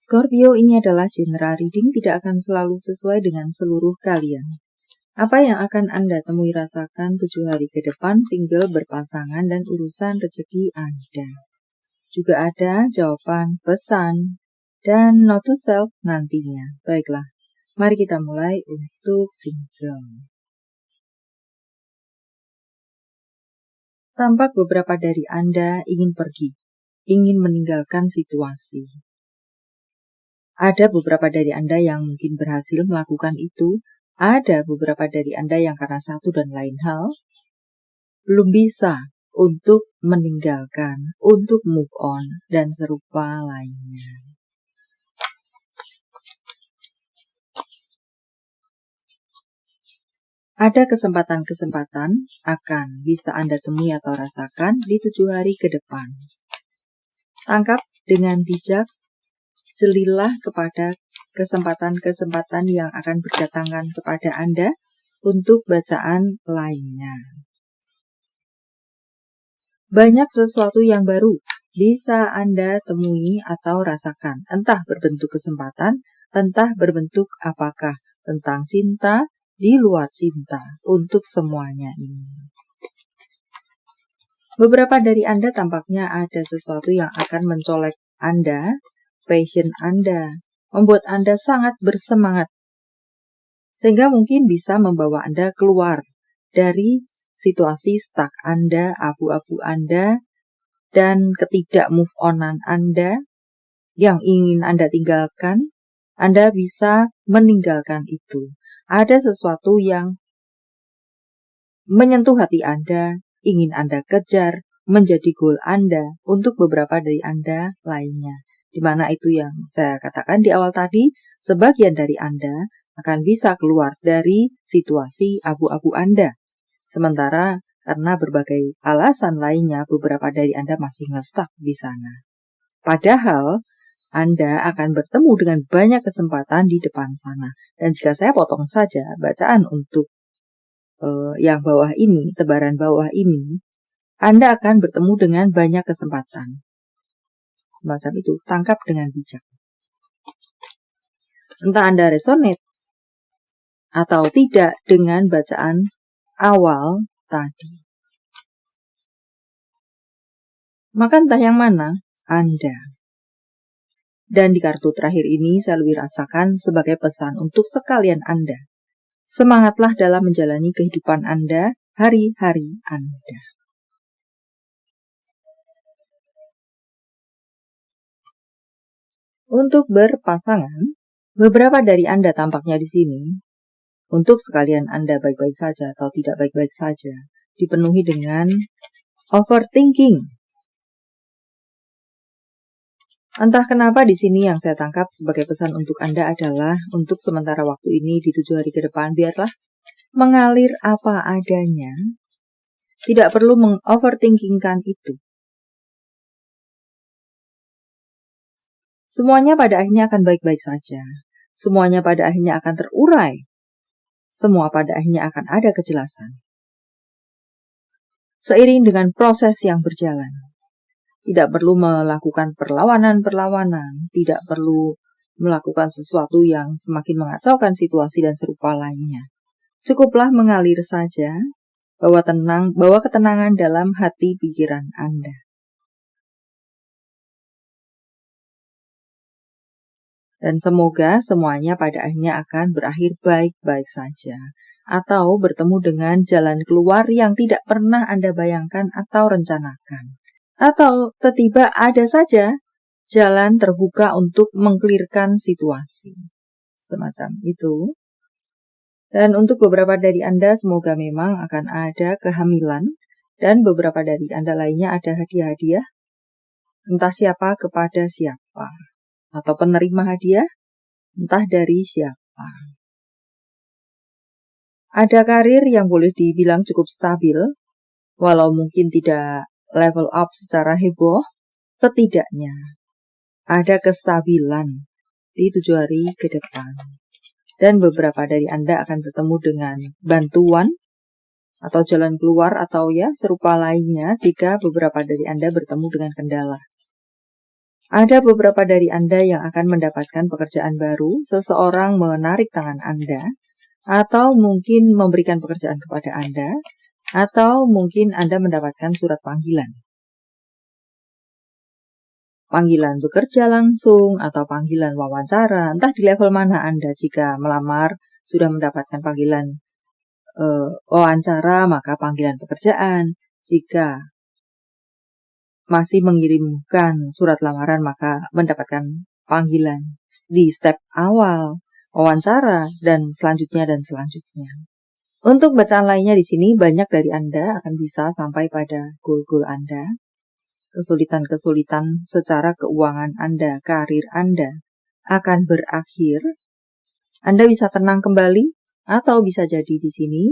Scorpio, ini adalah general reading, tidak akan selalu sesuai dengan seluruh kalian. Apa yang akan Anda temui rasakan 7 hari ke depan, single, berpasangan, dan urusan rezeki Anda. Juga ada jawaban, pesan, dan note to self nantinya. Baiklah, mari kita mulai untuk single. Tampak beberapa dari Anda ingin pergi, ingin meninggalkan situasi. Ada beberapa dari Anda yang mungkin berhasil melakukan itu. Ada beberapa dari Anda yang karena satu dan lain hal belum bisa untuk meninggalkan, untuk move on, dan serupa lainnya. Ada kesempatan-kesempatan akan bisa Anda temui atau rasakan di 7 hari ke depan. Tangkap dengan bijak, jelilah kepada kesempatan-kesempatan yang akan berdatangan kepada Anda untuk bacaan lainnya. Banyak sesuatu yang baru bisa Anda temui atau rasakan, entah berbentuk kesempatan, entah berbentuk apakah, tentang cinta, di luar cinta, untuk semuanya ini. Beberapa dari Anda tampaknya ada sesuatu yang akan mencolek Anda, passion Anda, membuat Anda sangat bersemangat, sehingga mungkin bisa membawa Anda keluar dari situasi stuck Anda, abu-abu Anda, dan ketidak move on-an Anda yang ingin Anda tinggalkan. Anda bisa meninggalkan itu. Ada sesuatu yang menyentuh hati Anda, ingin Anda kejar, menjadi goal Anda untuk beberapa dari Anda lainnya. Di mana itu yang saya katakan di awal tadi, sebagian dari Anda akan bisa keluar dari situasi abu-abu Anda. Sementara karena berbagai alasan lainnya, beberapa dari Anda masih nge-stuck di sana. Padahal Anda akan bertemu dengan banyak kesempatan di depan sana. Dan jika saya potong saja bacaan untuk yang bawah ini, tebaran bawah ini, Anda akan bertemu dengan banyak kesempatan. Semacam itu, tangkap dengan bijak. Entah Anda resonate atau tidak dengan bacaan awal tadi. Maka entah yang mana Anda. Dan di kartu terakhir ini saya lebih rasakan sebagai pesan untuk sekalian Anda. Semangatlah dalam menjalani kehidupan Anda, hari-hari Anda. Untuk berpasangan, beberapa dari Anda tampaknya di sini, untuk sekalian Anda baik-baik saja atau tidak baik-baik saja, dipenuhi dengan overthinking. Entah kenapa di sini yang saya tangkap sebagai pesan untuk Anda adalah untuk sementara waktu ini di 7 hari ke depan, biarlah mengalir apa adanya. Tidak perlu mengoverthinkingkan itu. Semuanya pada akhirnya akan baik-baik saja. Semuanya pada akhirnya akan terurai. Semua pada akhirnya akan ada kejelasan. Seiring dengan proses yang berjalan. Tidak perlu melakukan perlawanan-perlawanan. Tidak perlu melakukan sesuatu yang semakin mengacaukan situasi dan serupa lainnya. Cukuplah mengalir saja, bawa ketenangan dalam hati pikiran Anda. Dan semoga semuanya pada akhirnya akan berakhir baik-baik saja. Atau bertemu dengan jalan keluar yang tidak pernah Anda bayangkan atau rencanakan. Atau tiba-tiba ada saja jalan terbuka untuk mengklirkan situasi. Semacam itu. Dan untuk beberapa dari Anda semoga memang akan ada kehamilan. Dan beberapa dari Anda lainnya ada hadiah-hadiah. Entah siapa kepada siapa. Atau penerima hadiah, entah dari siapa. Ada karir yang boleh dibilang cukup stabil, walau mungkin tidak level up secara heboh, setidaknya ada kestabilan di 7 hari ke depan. Dan beberapa dari Anda akan bertemu dengan bantuan, atau jalan keluar, atau ya serupa lainnya jika beberapa dari Anda bertemu dengan kendala. Ada beberapa dari Anda yang akan mendapatkan pekerjaan baru, seseorang menarik tangan Anda, atau mungkin memberikan pekerjaan kepada Anda, atau mungkin Anda mendapatkan surat panggilan. Panggilan bekerja langsung atau panggilan wawancara, entah di level mana Anda. Jika melamar sudah mendapatkan panggilan wawancara, maka panggilan pekerjaan. Jika masih mengirimkan surat lamaran, maka mendapatkan panggilan di step awal wawancara dan selanjutnya. Untuk bacaan lainnya di sini, banyak dari Anda akan bisa sampai pada goal-goal Anda. Kesulitan-kesulitan secara keuangan Anda, karir Anda akan berakhir. Anda bisa tenang kembali, atau bisa jadi di sini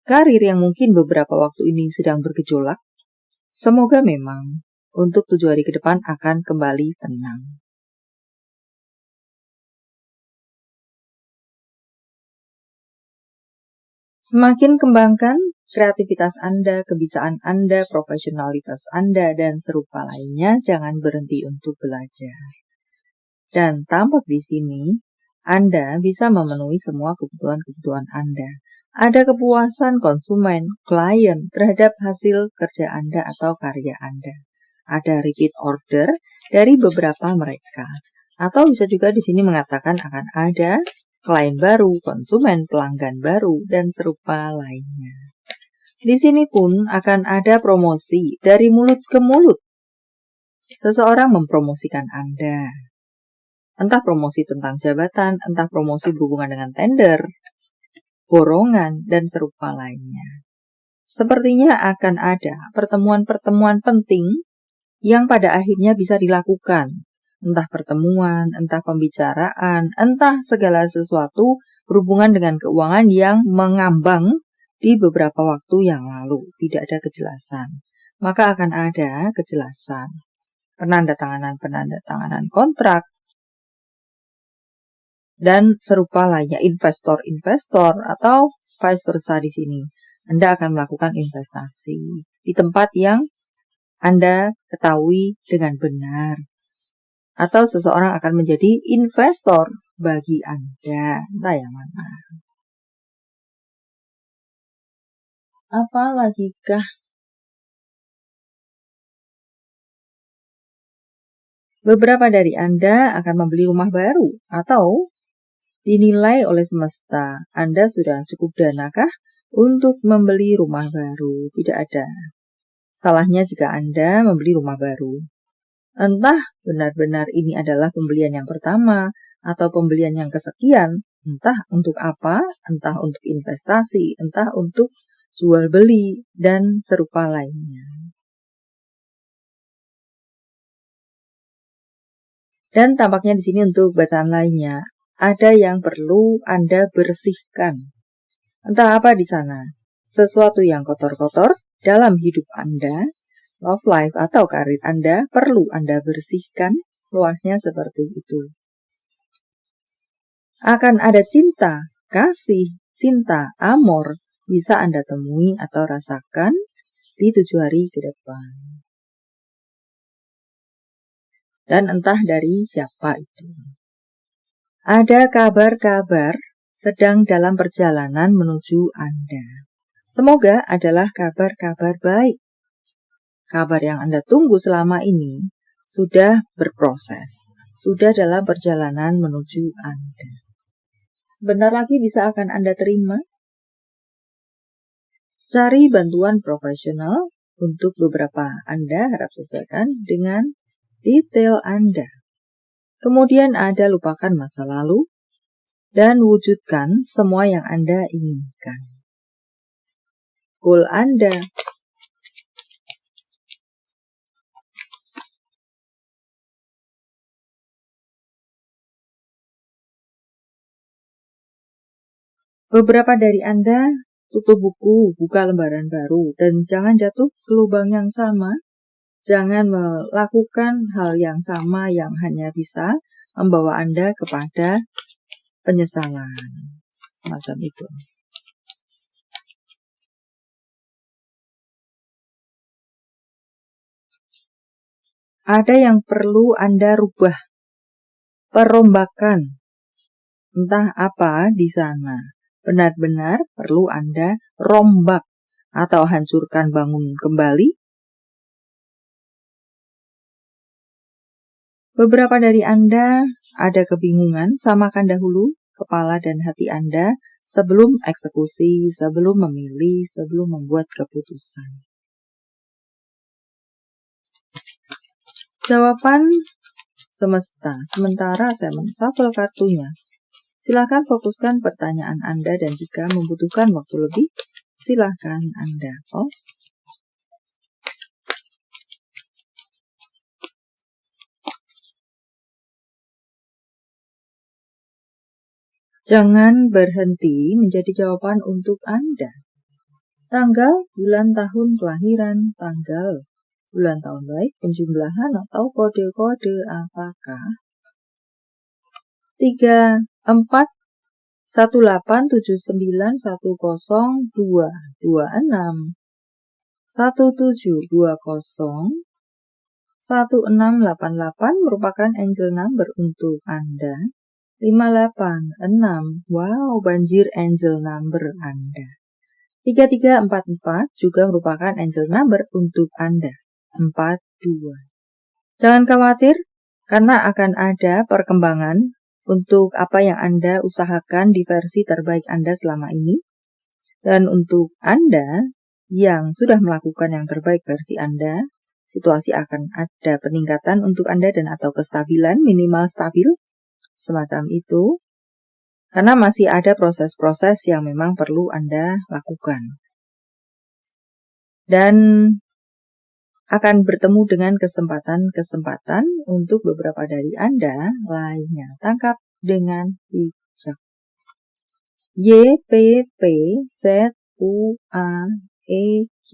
karir yang mungkin beberapa waktu ini sedang bergejolak, semoga memang untuk 7 hari ke depan akan kembali tenang. Semakin kembangkan kreativitas Anda, kebiasaan Anda, profesionalitas Anda, dan serupa lainnya, jangan berhenti untuk belajar. Dan tampak di sini, Anda bisa memenuhi semua kebutuhan-kebutuhan Anda. Ada kepuasan konsumen, klien terhadap hasil kerja Anda atau karya Anda. Ada repeat order dari beberapa mereka. Atau bisa juga di sini mengatakan akan ada klien baru, konsumen, pelanggan baru, dan serupa lainnya. Di sini pun akan ada promosi dari mulut ke mulut. Seseorang mempromosikan Anda. Entah promosi tentang jabatan, entah promosi berhubungan dengan tender, borongan, dan serupa lainnya. Sepertinya akan ada pertemuan-pertemuan penting yang pada akhirnya bisa dilakukan. Entah pertemuan, entah pembicaraan, entah segala sesuatu berhubungan dengan keuangan yang mengambang di beberapa waktu yang lalu. Tidak ada kejelasan. Maka akan ada kejelasan. Penandatanganan kontrak, dan serupa lainnya, investor atau vice versa di sini. Anda akan melakukan investasi di tempat yang Anda ketahui dengan benar. Atau seseorang akan menjadi investor bagi Anda, entah yang mana. Apa lagikah? Beberapa dari Anda akan membeli rumah baru, atau dinilai oleh semesta Anda sudah cukup danakah untuk membeli rumah baru. Tidak ada salahnya jika Anda membeli rumah baru. Entah benar-benar ini adalah pembelian yang pertama atau pembelian yang kesekian, entah untuk apa, entah untuk investasi, entah untuk jual beli, dan serupa lainnya. Dan tampaknya di sini untuk bacaan lainnya, ada yang perlu Anda bersihkan. Entah apa di sana, sesuatu yang kotor-kotor dalam hidup Anda, love life atau karir Anda perlu Anda bersihkan, luasnya seperti itu. Akan ada cinta, kasih, cinta, amor, bisa Anda temui atau rasakan di 7 hari ke depan. Dan entah dari siapa itu. Ada kabar-kabar sedang dalam perjalanan menuju Anda. Semoga adalah kabar-kabar baik. Kabar yang Anda tunggu selama ini sudah berproses, sudah dalam perjalanan menuju Anda. Sebentar lagi bisa akan Anda terima. Cari bantuan profesional untuk beberapa Anda harap sesuaikan dengan detail Anda. Kemudian Anda lupakan masa lalu dan wujudkan semua yang Anda inginkan. Goal Anda. Beberapa dari Anda tutup buku, buka lembaran baru, dan jangan jatuh ke lubang yang sama. Jangan melakukan hal yang sama yang hanya bisa membawa Anda kepada penyesalan. Semacam itu. ada yang perlu Anda rubah, perombakan, entah apa di sana. Benar-benar perlu Anda rombak atau hancurkan, bangun kembali. Beberapa dari Anda ada kebingungan, samakan dahulu kepala dan hati Anda sebelum eksekusi, sebelum memilih, sebelum membuat keputusan. Jawaban semesta. Sementara saya menshuffle kartunya. Silakan fokuskan pertanyaan Anda dan jika membutuhkan waktu lebih, silakan Anda pause. Jangan berhenti menjadi jawaban untuk Anda. Tanggal, bulan, tahun kelahiran, tanggal, bulan, tahun baik, penjumlahan atau kode-kode apakah? 3, 4, 18, 79, 10, 2, 26, 1720, 1688 merupakan angel number untuk Anda. 586, wow, banjir angel number Anda. 3344 juga merupakan angel number untuk Anda. 42. Jangan khawatir, karena akan ada perkembangan untuk apa yang Anda usahakan di versi terbaik Anda selama ini. Dan untuk Anda yang sudah melakukan yang terbaik versi Anda, situasi akan ada peningkatan untuk Anda dan atau kestabilan, minimal stabil. Semacam itu, karena masih ada proses-proses yang memang perlu Anda lakukan. Dan akan bertemu dengan kesempatan-kesempatan untuk beberapa dari Anda lainnya. Tangkap dengan bijak. Y, P, P, Z, U, A, E, Q,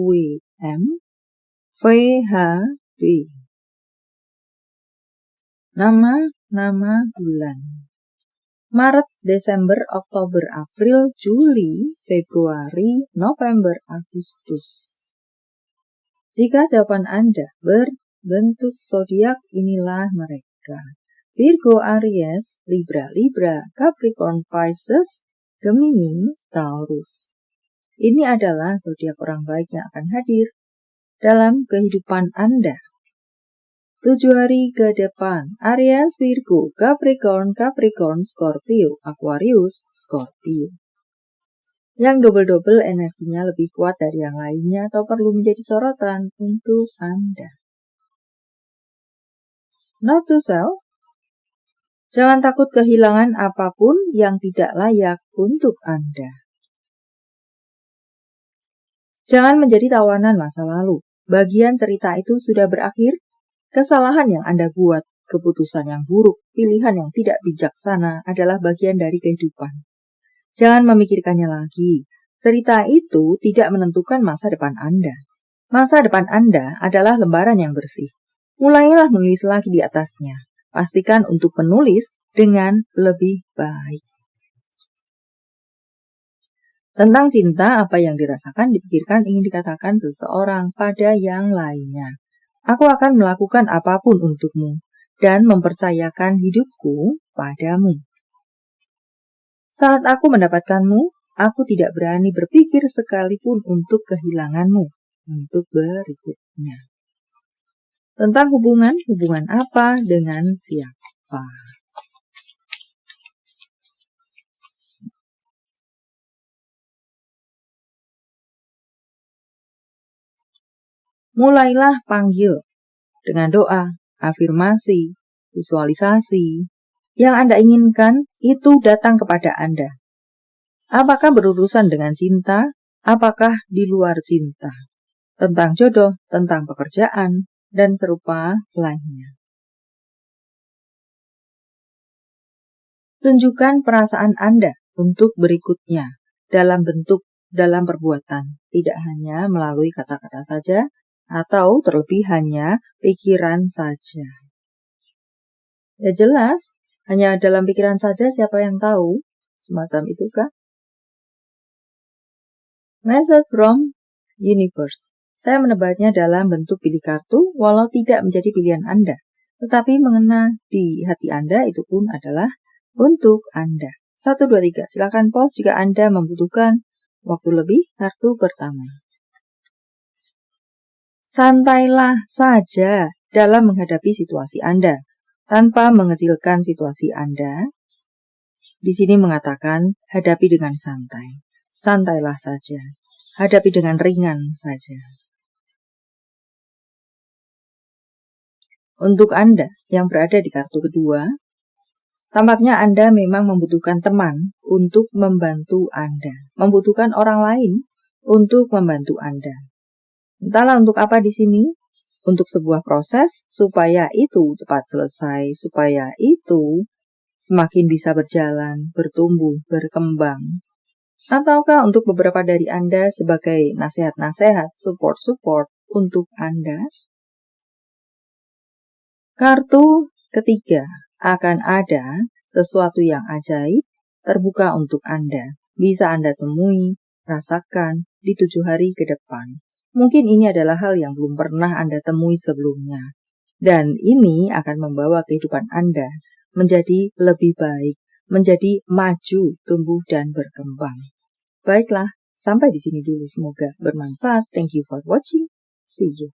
W, M, V, H, B. Nama bulan. Maret, Desember, Oktober, April, Juli, Februari, November, Agustus. Jika jawaban Anda berbentuk zodiak, inilah mereka. Virgo, Aries, Libra, Capricorn, Pisces, Gemini, Taurus. Ini adalah zodiak orang baik yang akan hadir dalam kehidupan Anda. 7 hari ke depan, Aries, Virgo, Capricorn, Scorpio, Aquarius, Scorpio. Yang double-double energinya lebih kuat dari yang lainnya atau perlu menjadi sorotan untuk Anda. Note to self, jangan takut kehilangan apapun yang tidak layak untuk Anda. Jangan menjadi tawanan masa lalu. Bagian cerita itu sudah berakhir. Kesalahan yang Anda buat, keputusan yang buruk, pilihan yang tidak bijaksana adalah bagian dari kehidupan. Jangan memikirkannya lagi. Cerita itu tidak menentukan masa depan Anda. Masa depan Anda adalah lembaran yang bersih. Mulailah menulis lagi di atasnya. Pastikan untuk menulis dengan lebih baik. Tentang cinta, apa yang dirasakan, dipikirkan, ingin dikatakan seseorang pada yang lainnya. Aku akan melakukan apapun untukmu dan mempercayakan hidupku padamu. Saat aku mendapatkanmu, aku tidak berani berpikir sekalipun untuk kehilanganmu, untuk berikutnya. Tentang hubungan apa dengan siapa? Mulailah panggil dengan doa, afirmasi, visualisasi. Yang Anda inginkan itu datang kepada Anda. Apakah berurusan dengan cinta? Apakah di luar cinta? Tentang jodoh, tentang pekerjaan, dan serupa lainnya. Tunjukkan perasaan Anda untuk berikutnya dalam bentuk, dalam perbuatan, tidak hanya melalui kata-kata saja, atau terlebih hanya pikiran saja. Ya jelas, hanya dalam pikiran saja siapa yang tahu, semacam itu kah? Message from Universe. Saya menebarnya dalam bentuk pilih kartu, walau tidak menjadi pilihan Anda. Tetapi mengena di hati Anda itu pun adalah untuk Anda. 1, 2, 3. Silakan pause jika Anda membutuhkan waktu lebih. Kartu pertama. Santailah saja dalam menghadapi situasi Anda, tanpa mengecilkan situasi Anda. Di sini mengatakan, hadapi dengan santai. Santailah saja. Hadapi dengan ringan saja. Untuk Anda yang berada di kartu kedua, tampaknya Anda memang membutuhkan teman untuk membantu Anda. Membutuhkan orang lain untuk membantu Anda. Entahlah untuk apa di sini. Untuk sebuah proses supaya itu cepat selesai, supaya itu semakin bisa berjalan, bertumbuh, berkembang. Ataukah untuk beberapa dari Anda sebagai nasihat-nasihat, support-support untuk Anda? Kartu ketiga, akan ada sesuatu yang ajaib terbuka untuk Anda. Bisa Anda temui, rasakan di 7 hari ke depan. Mungkin ini adalah hal yang belum pernah Anda temui sebelumnya. Dan ini akan membawa kehidupan Anda menjadi lebih baik, menjadi maju, tumbuh, dan berkembang. Baiklah, sampai di sini dulu. Semoga bermanfaat. Thank you for watching. See you.